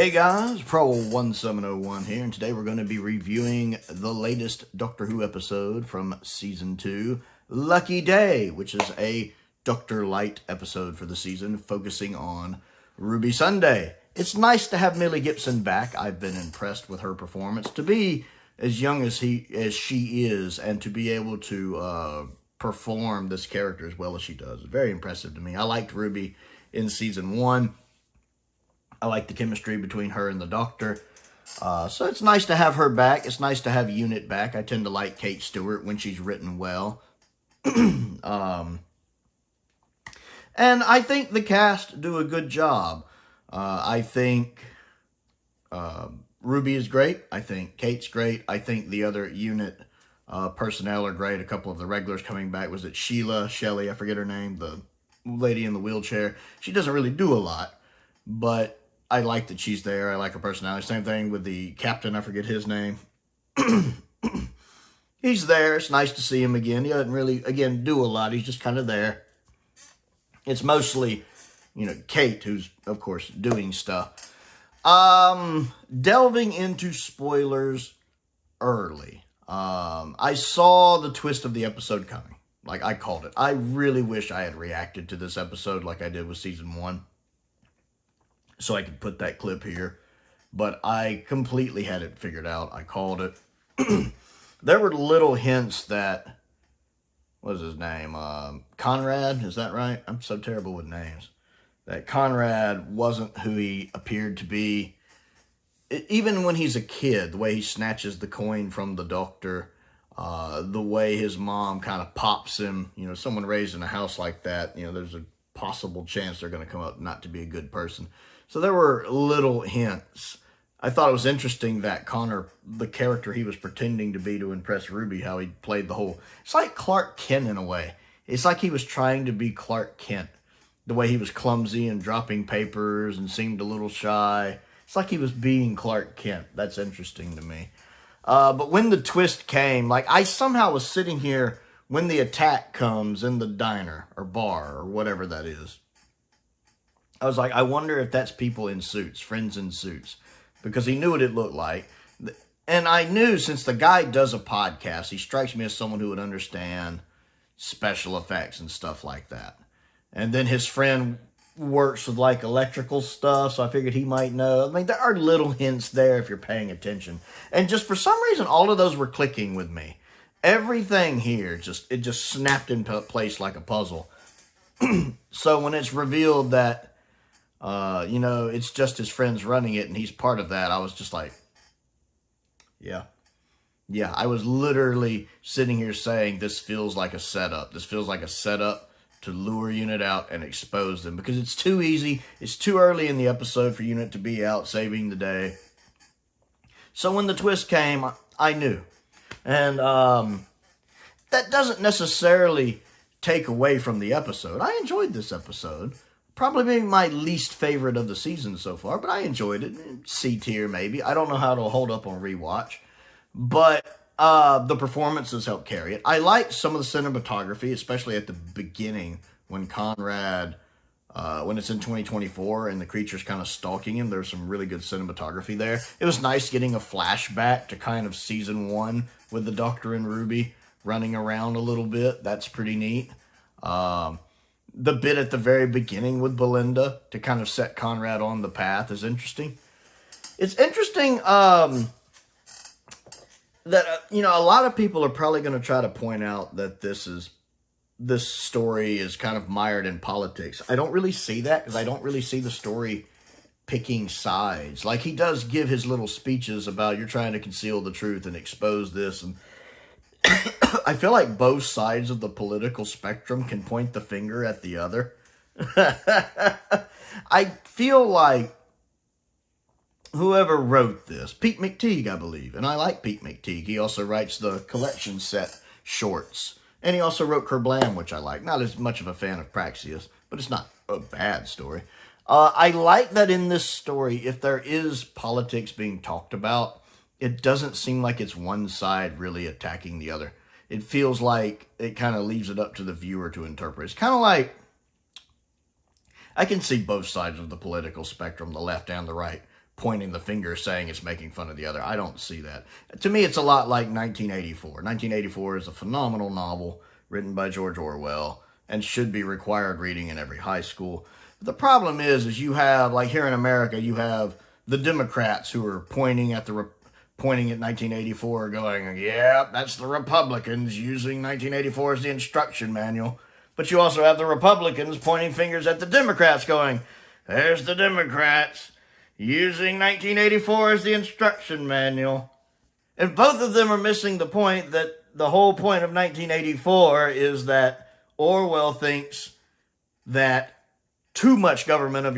Hey guys, Prowl 1701 here, and today we're going to be reviewing the latest Doctor Who episode from Season 2, Lucky Day, which is a Doctor Light episode for the season, focusing on Ruby Sunday. It's nice to have Millie Gibson back. I've been impressed with her performance. To be as young as she is, and to be able to perform this character as well as she does, very impressive to me. I liked Ruby in Season 1. I like the chemistry between her and the Doctor. So it's nice to have her back. It's nice to have Unit back. I tend to like Kate Stewart when she's written well. And I think the cast do a good job. I think Ruby is great. I think Kate's great. I think the other Unit personnel are great. A couple of the regulars coming back. Was it Shelley? I forget her name. The lady in the wheelchair. She doesn't really do a lot, but I like that she's there. I like her personality. Same thing with the captain. I forget his name. He's there. It's nice to see him again. He doesn't really, again, do a lot. He's just kind of there. It's mostly, Kate who's, of course, doing stuff. Delving into spoilers early. I saw the twist of the episode coming. Like, I called it. I really wish I had reacted to this episode like I did with Season 1. So I could put that clip here. But I completely had it figured out. I called it. There were little hints that, what was his name? Conrad, is that right? I'm so terrible with names. That Conrad wasn't who he appeared to be. Even when he's a kid, the way he snatches the coin from the Doctor, the way his mom kind of pops him, someone raised in a house like that, there's a possible chance they're going to come up not to be a good person. So there were little hints. I thought it was interesting that Connor, the character he was pretending to be to impress Ruby, how he played the whole... It's like Clark Kent in a way. It's like he was trying to be Clark Kent. The way he was clumsy and dropping papers and seemed a little shy. It's like he was being Clark Kent. That's interesting to me. But when the twist came, I somehow was sitting here when the attack comes in the diner or bar or whatever that is. I was like, I wonder if that's people in suits, friends in suits, because he knew what it looked like. And I knew, since the guy does a podcast, he strikes me as someone who would understand special effects and stuff like that. And then his friend works with electrical stuff, so I figured he might know. I mean, there are little hints there if you're paying attention. And just for some reason, all of those were clicking with me. Everything here, it just snapped into place like a puzzle. So when it's revealed that, it's just his friends running it and he's part of that, I was just like, yeah. Yeah, I was literally sitting here saying this feels like a setup. This feels like a setup to lure Unit out and expose them, because it's too easy. It's too early in the episode for Unit to be out saving the day. So when the twist came, I knew. And that doesn't necessarily take away from the episode. I enjoyed this episode. Probably maybe my least favorite of the season so far, but I enjoyed it. C tier maybe. I don't know how it'll hold up on rewatch. But the performances help carry it. I like some of the cinematography, especially at the beginning when Conrad, when it's in 2024 and the creature's kind of stalking him. There's some really good cinematography there. It was nice getting a flashback to kind of Season 1 with the Doctor and Ruby running around a little bit. That's pretty neat. The bit at the very beginning with Belinda to kind of set Conrad on the path is interesting. It's interesting that, a lot of people are probably going to try to point out that this story is kind of mired in politics. I don't really see that, because I don't really see the story picking sides. He does give his little speeches about you're trying to conceal the truth and expose this, and I feel like both sides of the political spectrum can point the finger at the other. I feel like whoever wrote this, Pete McTeague, I believe, and I like Pete McTeague. He also writes the collection set shorts, and he also wrote Kerblam, which I like. Not as much of a fan of Praxius, but it's not a bad story. I like that in this story, if there is politics being talked about, it doesn't seem like it's one side really attacking the other. It feels like it kind of leaves it up to the viewer to interpret. It's kind of like, I can see both sides of the political spectrum, the left and the right. pointing the finger saying it's making fun of the other. I don't see that. To me, it's a lot like 1984. 1984 is a phenomenal novel written by George Orwell and should be required reading in every high school. But the problem is you have, like here in America, you have the Democrats who are pointing at 1984 going, yeah, that's the Republicans using 1984 as the instruction manual. But you also have the Republicans pointing fingers at the Democrats going, there's the Democrats using 1984 as the instruction manual. And both of them are missing the point that the whole point of 1984 is that Orwell thinks that too much government in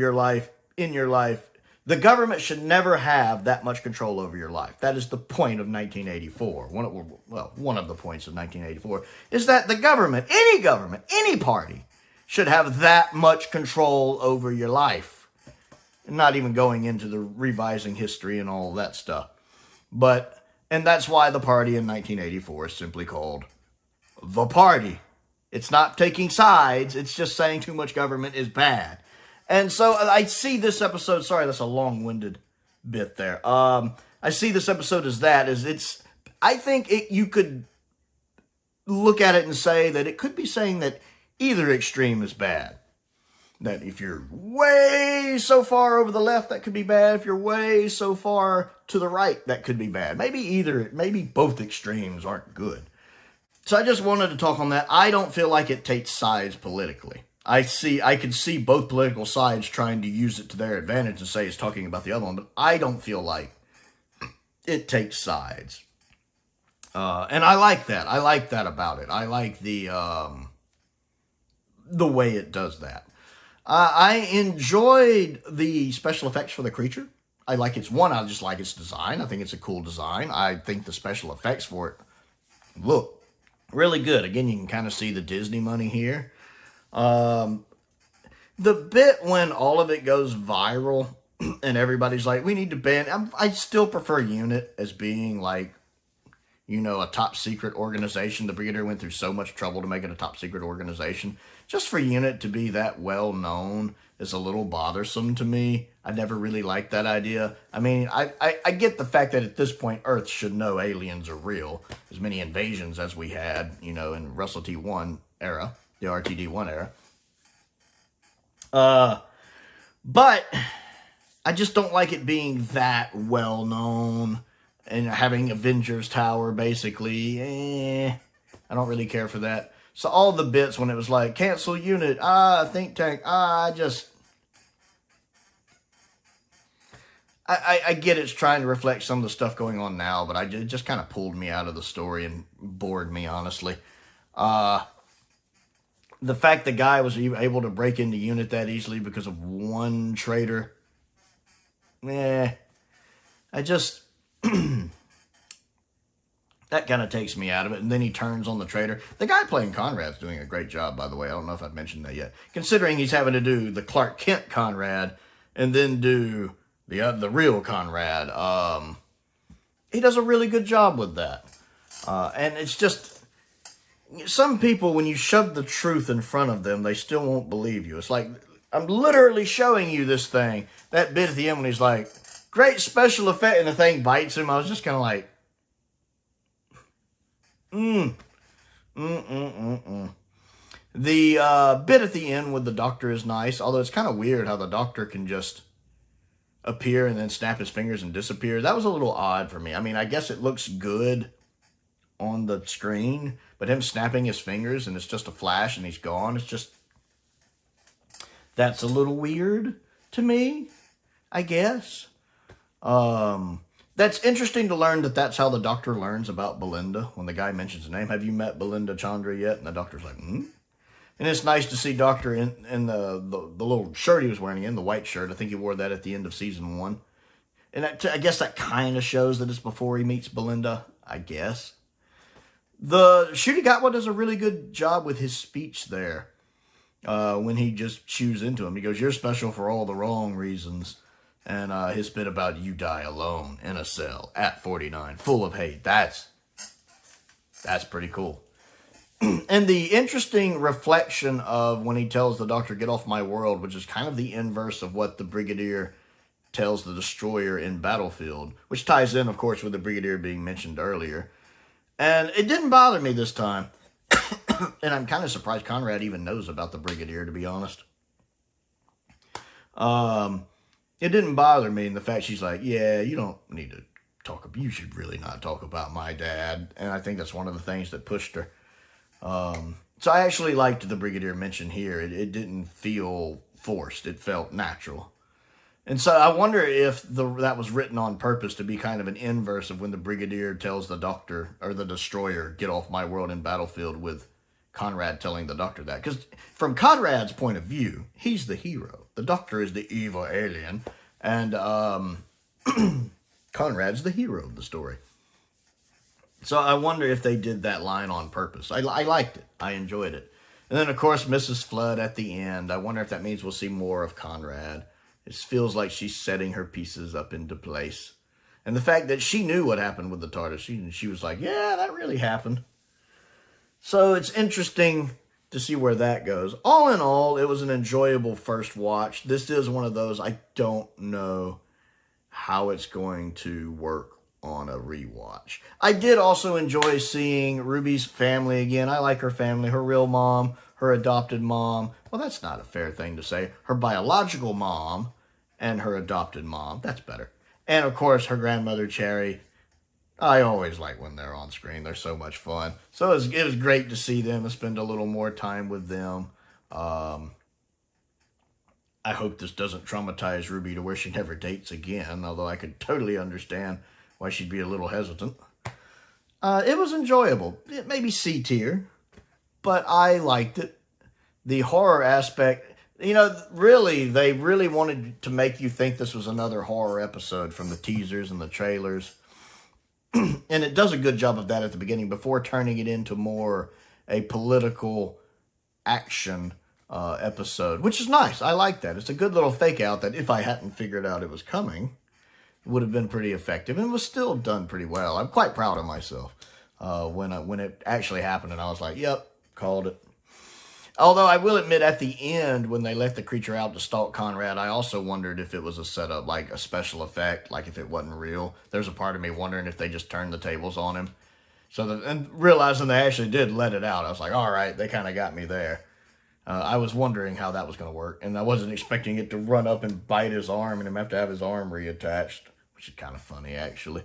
your life, the government should never have that much control over your life. That is the point of 1984. One of the points of 1984 is that the government, any party, should have that much control over your life. Not even going into the revising history and all that stuff. And that's why the party in 1984 is simply called the party. It's not taking sides. It's just saying too much government is bad. And so I see this episode, sorry, that's a long-winded bit there. I see this episode as that, I think you could look at it and say that it could be saying that either extreme is bad. That if you're way so far over the left, that could be bad. If you're way so far to the right, that could be bad. Maybe both extremes aren't good. So I just wanted to talk on that. I don't feel like it takes sides politically. I can see both political sides trying to use it to their advantage and say it's talking about the other one, but I don't feel like it takes sides. And I like that. I like that about it. I like the way it does that. I enjoyed the special effects for the creature. I just like its design. I think it's a cool design. I think the special effects for it look really good. Again, you can kind of see the Disney money here. The bit when all of it goes viral and everybody's like, we need to ban, I still prefer UNIT as being like, a top secret organization. The Brigadier went through so much trouble to make it a top secret organization. Just for UNIT to be that well known is a little bothersome to me. I never really liked that idea. I mean, I get the fact that at this point Earth should know aliens are real. As many invasions as we had, in Russell T1 era, the RTD1 era. But I just don't like it being that well known and having Avengers Tower basically. I don't really care for that. So all the bits when it was like, cancel UNIT, think tank, I get it's trying to reflect some of the stuff going on now, but it just kind of pulled me out of the story and bored me, honestly. The fact the guy was able to break into UNIT that easily because of one traitor, that kind of takes me out of it. And then he turns on the traitor. The guy playing Conrad's doing a great job, by the way. I don't know if I've mentioned that yet. Considering he's having to do the Clark Kent Conrad and then do the real Conrad. He does a really good job with that. And it's just, some people, when you shove the truth in front of them, they still won't believe you. It's like, I'm literally showing you this thing. That bit at the end when he's like, great special effect, and the thing bites him. I was just kind of like, The bit at the end with the doctor is nice, although it's kind of weird how the doctor can just appear and then snap his fingers and disappear. That was a little odd for me. I mean, I guess it looks good on the screen, but him snapping his fingers and it's just a flash and he's gone, it's just, that's a little weird to me, I guess. That's interesting to learn that that's how the doctor learns about Belinda. When the guy mentions the name, have you met Belinda Chandra yet? And the doctor's like, And it's nice to see Doctor in the little shirt he was wearing again, the white shirt. I think he wore that at the end of season 1. And I guess that kind of shows that it's before he meets Belinda, I guess. The Shooty Gatwa does a really good job with his speech there. When he just chews into him. He goes, you're special for all the wrong reasons. And his bit about you die alone in a cell at 49, full of hate. That's pretty cool. And the interesting reflection of when he tells the doctor, get off my world, which is kind of the inverse of what the Brigadier tells the Destroyer in Battlefield, which ties in, of course, with the Brigadier being mentioned earlier. And it didn't bother me this time. And I'm kind of surprised Conrad even knows about the Brigadier, to be honest. It didn't bother me in the fact she's like, yeah, you don't need to talk, you should really not talk about my dad. And I think that's one of the things that pushed her. So I actually liked the Brigadier mention here. It didn't feel forced. It felt natural. And so I wonder if that was written on purpose to be kind of an inverse of when the Brigadier tells the Doctor, or the Destroyer, get off my world in Battlefield, with Conrad telling the Doctor that. Because from Conrad's point of view, he's the hero. The Doctor is the evil alien. And Conrad's the hero of the story. So I wonder if they did that line on purpose. I liked it. I enjoyed it. And then, of course, Mrs. Flood at the end. I wonder if that means we'll see more of Conrad. It feels like she's setting her pieces up into place. And the fact that she knew what happened with the TARDIS, she was like, yeah, that really happened. So it's interesting to see where that goes. All in all, it was an enjoyable first watch. This is one of those, I don't know how it's going to work on a rewatch. I did also enjoy seeing Ruby's family again. I like her family, her real mom, her adopted mom. Well, that's not a fair thing to say. Her biological mom and her adopted mom. That's better. And, of course, her grandmother, Cherry. I always like when they're on screen. They're so much fun. So it was great to see them and spend a little more time with them. I hope this doesn't traumatize Ruby to where she never dates again, although I could totally understand why she'd be a little hesitant. It was enjoyable. It may be C tier, but I liked it. The horror aspect, you know, really, they really wanted to make you think this was another horror episode from the teasers and the trailers. And it does a good job of that at the beginning before turning it into more a political action episode, which is nice. I like that. It's a good little fake out that if I hadn't figured out it was coming, it would have been pretty effective, and it was still done pretty well. I'm quite proud of myself when it actually happened, and I was like, yep, called it. Although I will admit, at the end, when they let the creature out to stalk Conrad, I also wondered if it was a setup, like a special effect, like if it wasn't real. There's a part of me wondering if they just turned the tables on him. And realizing they actually did let it out, I was like, all right, they kind of got me there. I was wondering how that was going to work, and I wasn't expecting it to run up and bite his arm and him have to have his arm reattached, which is kind of funny, actually.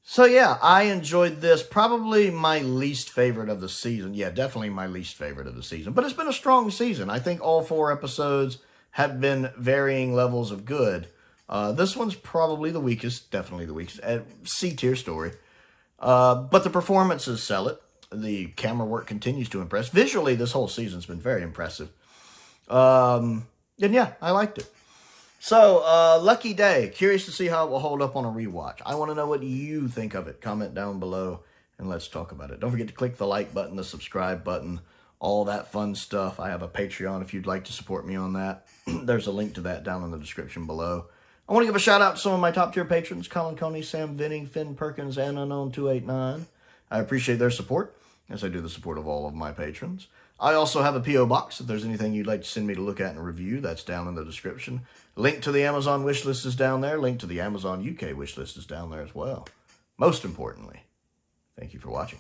So, yeah, I enjoyed this. Probably my least favorite of the season. Yeah, definitely my least favorite of the season. But it's been a strong season. I think all 4 episodes have been varying levels of good. This one's probably the weakest, definitely the weakest. C-tier story. But the performances sell it. The camera work continues to impress. Visually, this whole season's been very impressive. And yeah, I liked it. So, lucky day. Curious to see how it will hold up on a rewatch. I want to know what you think of it. Comment down below and let's talk about it. Don't forget to click the like button, the subscribe button, all that fun stuff. I have a Patreon if you'd like to support me on that. There's a link to that down in the description below. I want to give a shout out to some of my top tier patrons, Colin Coney, Sam Venning, Finn Perkins, and Unknown289. I appreciate their support, as I do the support of all of my patrons. I also have a P.O. box. If there's anything you'd like to send me to look at and review, that's down in the description. Link to the Amazon wishlist is down there. Link to the Amazon UK wishlist is down there as well. Most importantly, thank you for watching.